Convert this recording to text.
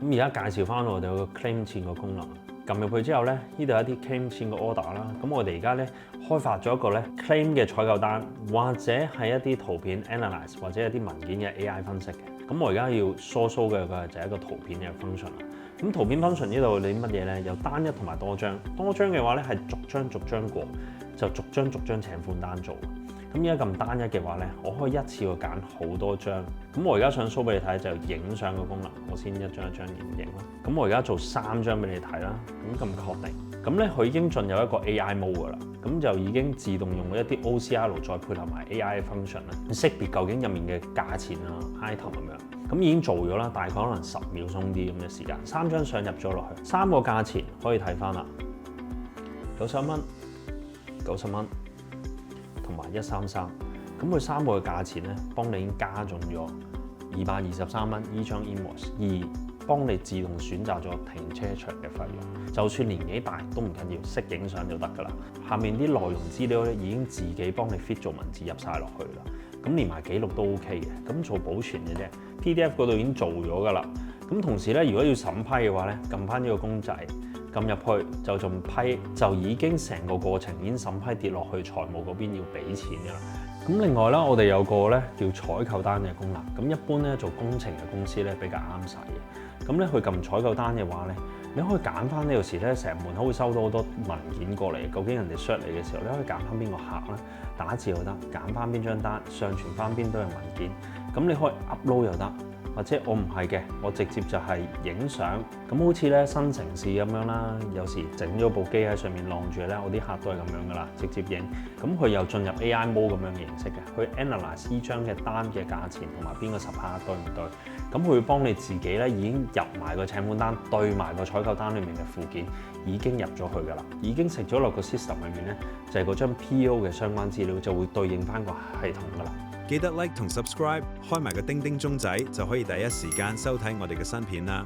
咁而家介紹翻我哋有個 claim 錢個功能，撳入去之後咧，呢度有一啲 claim 錢個 order 啦。咁我哋而家咧開發咗一個咧 claim 嘅採購單，或者係一啲圖片 analyze 或者一啲文件嘅 AI 分析嘅。咁我而家要 show 嘅就係一個圖片嘅 function 啦。咁圖片 function 呢度你乜嘢咧？有單一同埋多張。多張嘅話咧係逐張過，就逐張請款單做。咁而家咁單一嘅話咧，我可以一次過揀好多張。咁我而家想 show 俾你睇就影相嘅功能，我先一張一張影啦。咁我而家做3張俾你睇啦。咁確定。咁咧佢已經進入一個 AI mode 㗎啦。咁就已經自動用一啲 OCR 再配合埋 AI function 啦，識別究竟入面嘅價錢啊 item 咁樣。咁已經做咗啦，大概可能10秒鐘啲咁嘅時間。3張相入咗落去，3個價錢可以睇翻啦，91蚊、90蚊。同埋133，咁佢3個嘅價錢咧，幫你已經加中咗223蚊依張 invoice， 而幫你自動選擇咗停車場嘅費用。就算年紀大都唔緊要，識影相就得㗎啦。下面啲內容資料咧已經自己幫你 fit 做文字入晒落去啦。咁連埋記錄都 OK 嘅，咁做保存嘅啫。PDF 嗰度已經做咗㗎啦。咁同時咧，如果要審批嘅話咧，撳翻呢個公仔。撳入去就仲批，就已經成個過程已經審批跌落去財務嗰邊要俾錢㗎啦。咁另外啦，我哋有個咧叫採購單嘅功能。咁一般咧做工程嘅公司咧比較啱使嘅。咁咧佢撳採購單嘅話咧，你可以揀翻呢有時咧成日門口會收到好多文件過嚟，究竟人哋 short 你嘅時候，你可以揀翻邊個客啦，打字又得，揀翻邊張單，上傳翻邊堆嘅文件。咁你可以 upload 又得。或者我唔係嘅，我直接就係影相。咁好似咧新城市咁樣啦，有時整咗部機喺上面晾住咧，我啲客都係咁樣噶啦，直接影。咁佢又進入 AI mode 咁樣嘅形式嘅，去 analyze 呢張嘅單嘅價錢同埋邊個supplier對唔對。咁佢會幫你自己咧已經入埋個請款單，對埋個採購單裡面嘅附件，已經入咗去噶啦，已經食咗落個 system 裏面咧，就係嗰張 PO 嘅相關資料就會對應翻個系統噶啦。記得 like 同 subscribe， 開埋個叮叮鐘仔就可以第一時間收睇我哋嘅新片啦。